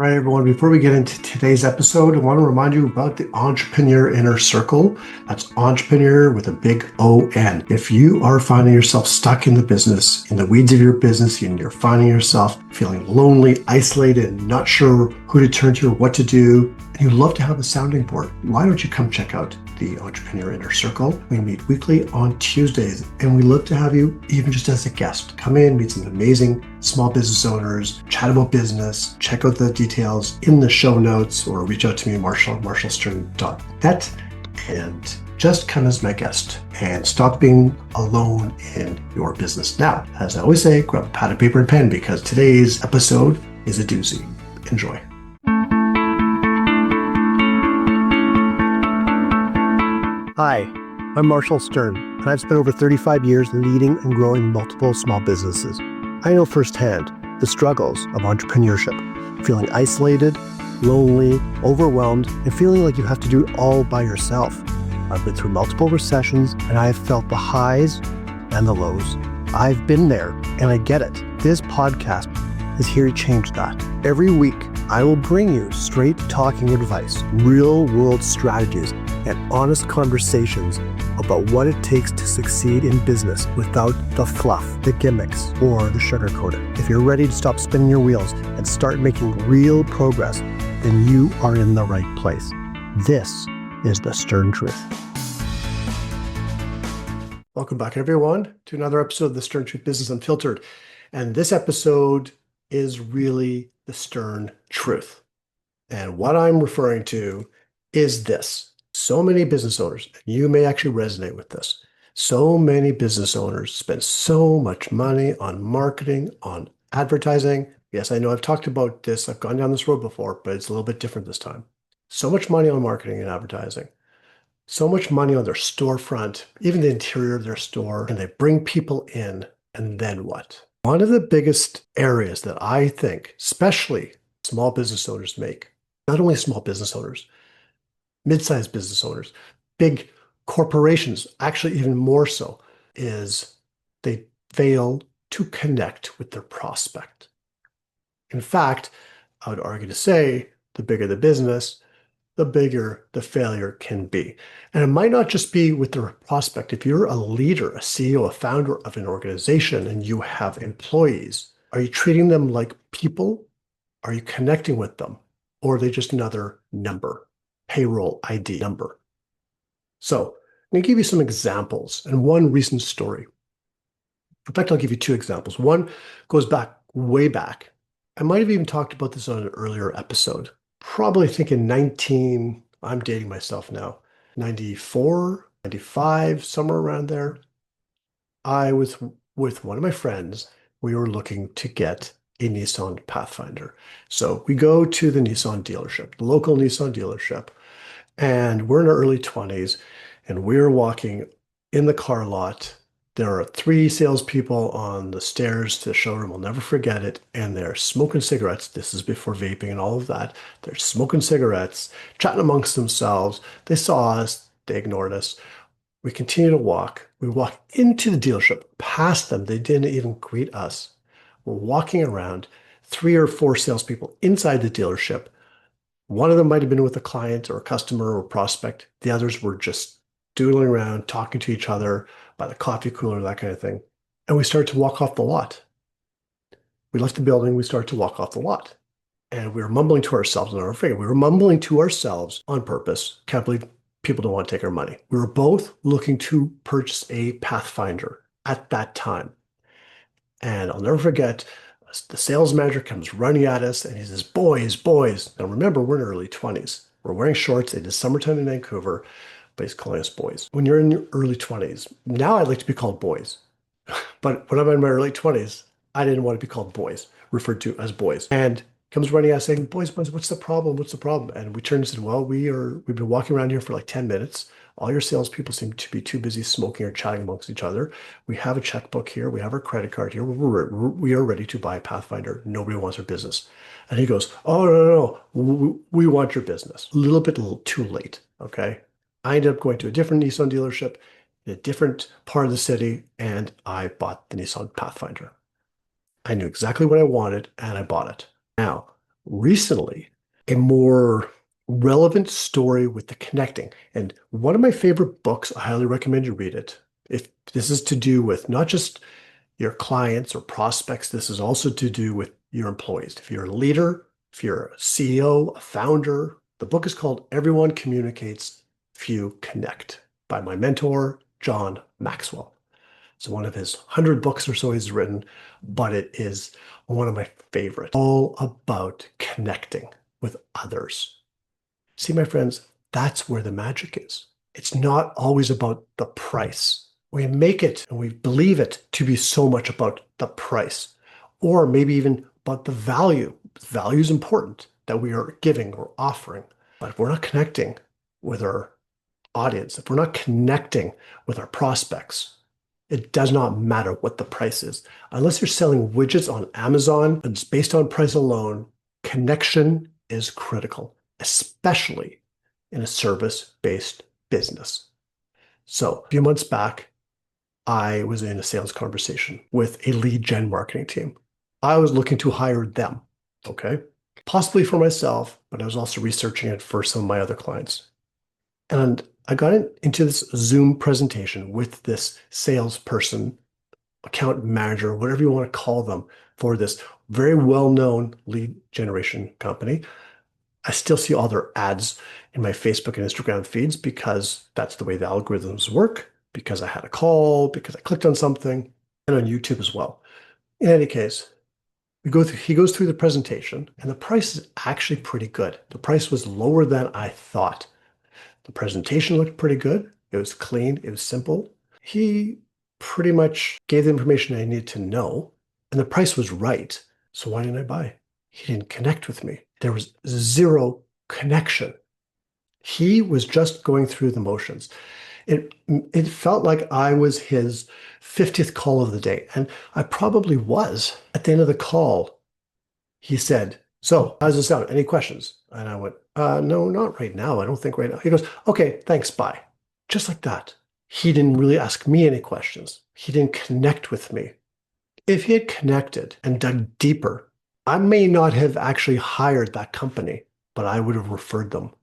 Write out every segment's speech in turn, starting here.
All right, everyone, before we get into today's episode, I want to remind you about the Entrepreneur Inner Circle. That's entrepreneur with a big O-N. If you are finding yourself stuck in the business, in the weeds of your business, and you're finding yourself feeling lonely, isolated, and not sure who to turn to or what to do, and you'd love to have a sounding board, why don't you come check out the Entrepreneur Inner Circle? We meet weekly on Tuesdays, and we love to have you even just as a guest. Come in, meet some amazing small business owners, chat about business, check out the details in the show notes, or reach out to me, Marshall at marshallstern.net, and just come as my guest and stop being alone in your business. Now, as I always say, grab a pad of paper and pen because today's episode is a doozy. Enjoy. Hi, I'm Marshall Stern, and I've spent over 35 years leading and growing multiple small businesses. I know firsthand the struggles of entrepreneurship, feeling isolated, lonely, overwhelmed, and feeling like you have to do it all by yourself. I've been through multiple recessions, and I have felt the highs and the lows. I've been there, and I get it. This podcast is here to change that. Every week, I will bring you straight talking advice, real-world strategies, and honest conversations about what it takes to succeed in business without the fluff, the gimmicks, or the sugarcoating. If you're ready to stop spinning your wheels and start making real progress, then you are in the right place. This is the Stern Truth. Welcome back, everyone, to another episode of the Stern Truth Business Unfiltered. And this episode is really the Stern Truth. And what I'm referring to is this. So many business owners, you may actually resonate with this. So many business owners spend so much money on marketing, on advertising. Yes, I know I've talked about this. I've gone down this road before, but it's a little bit different this time. So much money on marketing and advertising. So much money on their storefront, even the interior of their store, and they bring people in, and then what? One of the biggest areas that I think, especially small business owners make, not only small business owners, mid-sized business owners, big corporations, actually even more so, is they fail to connect with their prospect. In fact, I would argue to say the bigger the business, the bigger the failure can be. And it might not just be with the prospect. If you're a leader, a CEO, a founder of an organization, and you have employees, are you treating them like people? Are you connecting with them? Or are they just another number? Payroll ID number. So I'm going to give you some examples and one recent story. In fact, I'll give you two examples. One goes back, way back. I might have even talked about this on an earlier episode. Probably thinking I'm dating myself now, 94, 95, somewhere around there. I was with one of my friends. We were looking to get a Nissan Pathfinder. So we go to the Nissan dealership, the local Nissan dealership, and we're in our early 20s, and we're walking in the car lot. There are three salespeople on the stairs to the showroom. I'll never forget it. And they're smoking cigarettes. This is before vaping and all of that. They're smoking cigarettes, chatting amongst themselves. They saw us. They ignored us. We continue to walk. We walk into the dealership, past them. They didn't even greet us. We're walking around, 3 or 4 salespeople inside the dealership. One of them might have been with a client or a customer or prospect. The others were just doodling around, talking to each other by the coffee cooler, that kind of thing. And we started to walk off the lot. We left the building. We started to walk off the lot. And we were mumbling to ourselves. And we were mumbling to ourselves on purpose. Can't believe people don't want to take our money. We were both looking to purchase a Pathfinder at that time. And I'll never forget, the sales manager comes running at us and he says, boys, boys. Now remember, we're in our early 20s. We're wearing shorts. It is summertime in Vancouver, but he's calling us boys. When you're in your early 20s, now I'd like to be called boys. But when I'm in my early 20s, I didn't want to be called boys, referred to as boys. And comes running out saying, boys, boys, what's the problem? What's the problem? And we turned and said, well, we've been walking around here for like 10 minutes. All your salespeople seem to be too busy smoking or chatting amongst each other. We have a checkbook here. We have our credit card here. We are ready to buy a Pathfinder. Nobody wants our business. And he goes, oh, no. We want your business. A little too late, okay? I ended up going to a different Nissan dealership in a different part of the city, and I bought the Nissan Pathfinder. I knew exactly what I wanted, and I bought it. Now, recently a more relevant story with the connecting. And one of my favorite books, I highly recommend you read it. If this is to do with not just your clients or prospects, this is also to do with your employees. If you're a leader, if you're a CEO, a founder, the book is called Everyone Communicates, Few Connect by my mentor, John Maxwell. It's one of his 100 books or so he's written, but it is one of my favorites. All about connecting with others. See, my friends, that's where the magic is. It's not always about the price. We make it and we believe it to be so much about the price, or maybe even about the value. Value is important that we are giving or offering. But if we're not connecting with our audience, if we're not connecting with our prospects, it does not matter what the price is. Unless you're selling widgets on Amazon and it's based on price alone, connection is critical, especially in a service-based business. So a few months back, I was in a sales conversation with a lead gen marketing team. I was looking to hire them, okay? Possibly for myself, but I was also researching it for some of my other clients. And I got into this Zoom presentation with this salesperson, account manager, whatever you want to call them, for this very well-known lead generation company. I still see all their ads in my Facebook and Instagram feeds because that's the way the algorithms work, because I had a call, because I clicked on something, and on YouTube as well. In any case, he goes through the presentation, and the price is actually pretty good. The price was lower than I thought. The presentation looked pretty good. It was clean. It was simple. He pretty much gave the information I needed to know, and the price was right. So why didn't I buy? He didn't connect with me. There was zero connection. He was just going through the motions. It felt like I was his 50th call of the day, and I probably was. At the end of the call, he said, "So, how does this sound? Any questions?" And I went, no, not right now. I don't think right now." He goes, "Okay, thanks, bye." Just like that. He didn't really ask me any questions. He didn't connect with me. If he had connected and dug deeper, I may not have actually hired that company, but I would have referred them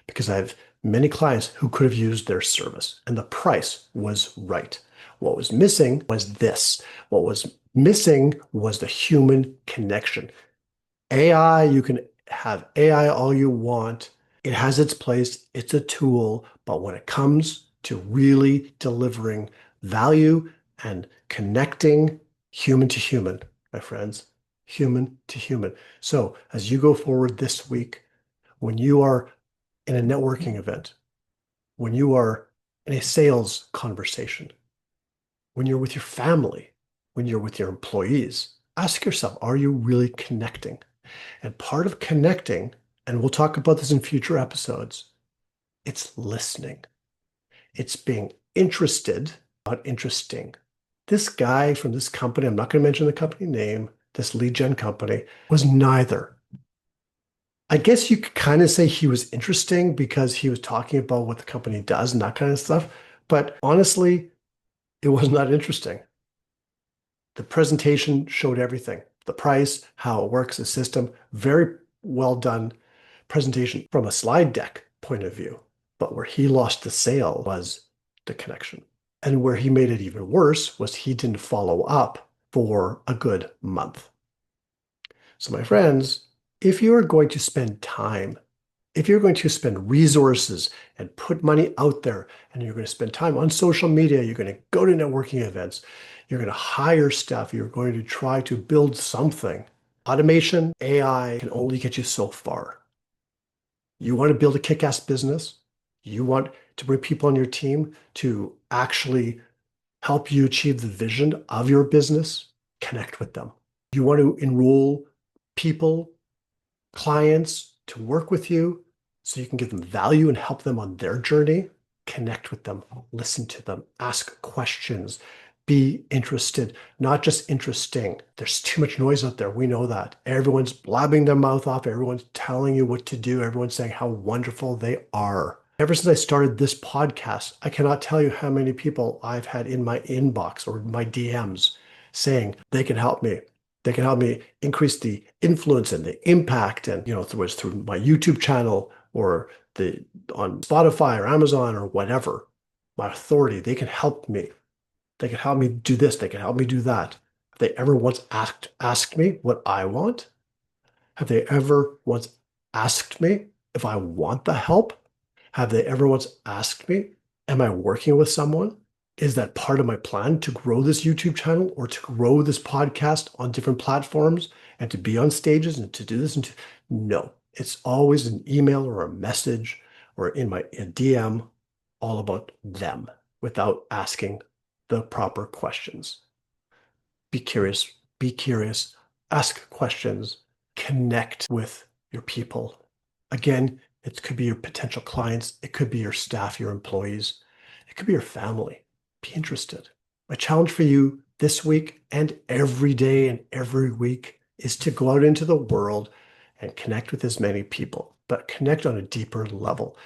because I have many clients who could have used their service and the price was right. What was missing was this. What was missing was the human connection. AI, you can have AI all you want. It has its place. It's a tool. But when it comes to really delivering value and connecting human to human, my friends, human to human. So as you go forward this week, when you are in a networking event, when you are in a sales conversation, when you're with your family, when you're with your employees, ask yourself, are you really connecting? And part of connecting, and we'll talk about this in future episodes, it's listening. It's being interested, not interesting. This guy from this company, I'm not going to mention the company name, this lead gen company, was neither. I guess you could kind of say he was interesting because he was talking about what the company does and that kind of stuff. But honestly, it was not interesting. The presentation showed everything. The price, how it works, the system, very well done presentation from a slide deck point of view. But where he lost the sale was the connection. And where he made it even worse was he didn't follow up for a good month. So my friends, if you are going to spend time, if you're going to spend resources and put money out there, and you're going to spend time on social media, you're going to go to networking events, you're going to hire staff, you're going to try to build something. Automation, AI can only get you so far. You want to build a kick-ass business? You want to bring people on your team to actually help you achieve the vision of your business? Connect with them. You want to enroll people, clients to work with you so you can give them value and help them on their journey? Connect with them, listen to them, ask questions, be interested, not just interesting. There's too much noise out there. We know that. Everyone's blabbing their mouth off. Everyone's telling you what to do. Everyone's saying how wonderful they are. Ever since I started this podcast, I cannot tell you how many people I've had in my inbox or my DMs saying they can help me. They can help me increase the influence and the impact, and through my YouTube channel or on Spotify or Amazon or whatever, my authority. They can help me. They can help me do this. They can help me do that. Have they ever once asked me what I want? Have they ever once asked me if I want the help? Have they ever once asked me, am I working with someone? Is that part of my plan to grow this YouTube channel or to grow this podcast on different platforms and to be on stages and to do this? No, it's always an email or a message or in a DM, all about them without asking the proper questions. Be curious, ask questions, connect with your people. Again, it could be your potential clients. It could be your staff, your employees. It could be your family. Be interested. My challenge for you this week and every day and every week is to go out into the world and connect with as many people, but connect on a deeper level.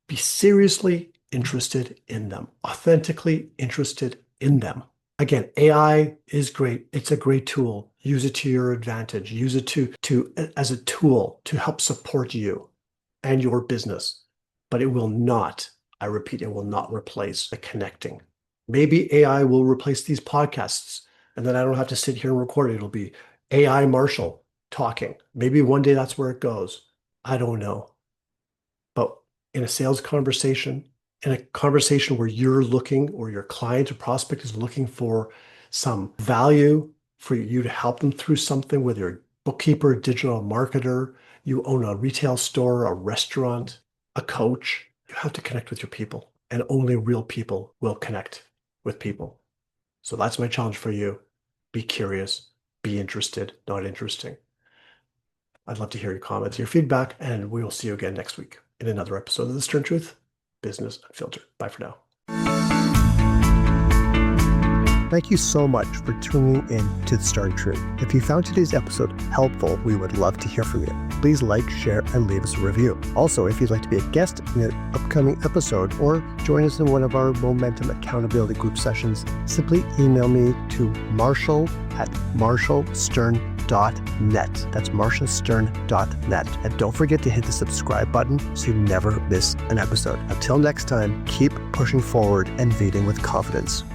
Be seriously interested in them, authentically interested in them. Again, AI is great. It's a great tool. Use it to your advantage. Use it as a tool to help support you and your business. But it will not, I repeat, it will not replace the connecting. Maybe AI will replace these podcasts, and then I don't have to sit here and record it. It'll be AI Marshall talking. Maybe one day that's where it goes. I don't know. But in a sales conversation, in a conversation where you're looking, or your client or prospect is looking for some value for you to help them through something, whether you're a bookkeeper, a digital marketer, you own a retail store, a restaurant, a coach, you have to connect with your people, and only real people will connect with people. So that's my challenge for you. Be curious, be interested, not interesting. I'd love to hear your comments, your feedback, and we will see you again next week in another episode of The Stern Truth, Business Unfiltered. Bye for now. Thank you so much for tuning in to The Stern Truth. If you found today's episode helpful, we would love to hear from you. Please like, share, and leave us a review. Also, if you'd like to be a guest in an upcoming episode or join us in one of our Momentum Accountability Group sessions, simply email me to marshall@marshallstern.net. That's marshallstern.net. And don't forget to hit the subscribe button so you never miss an episode. Until next time, keep pushing forward and leading with confidence.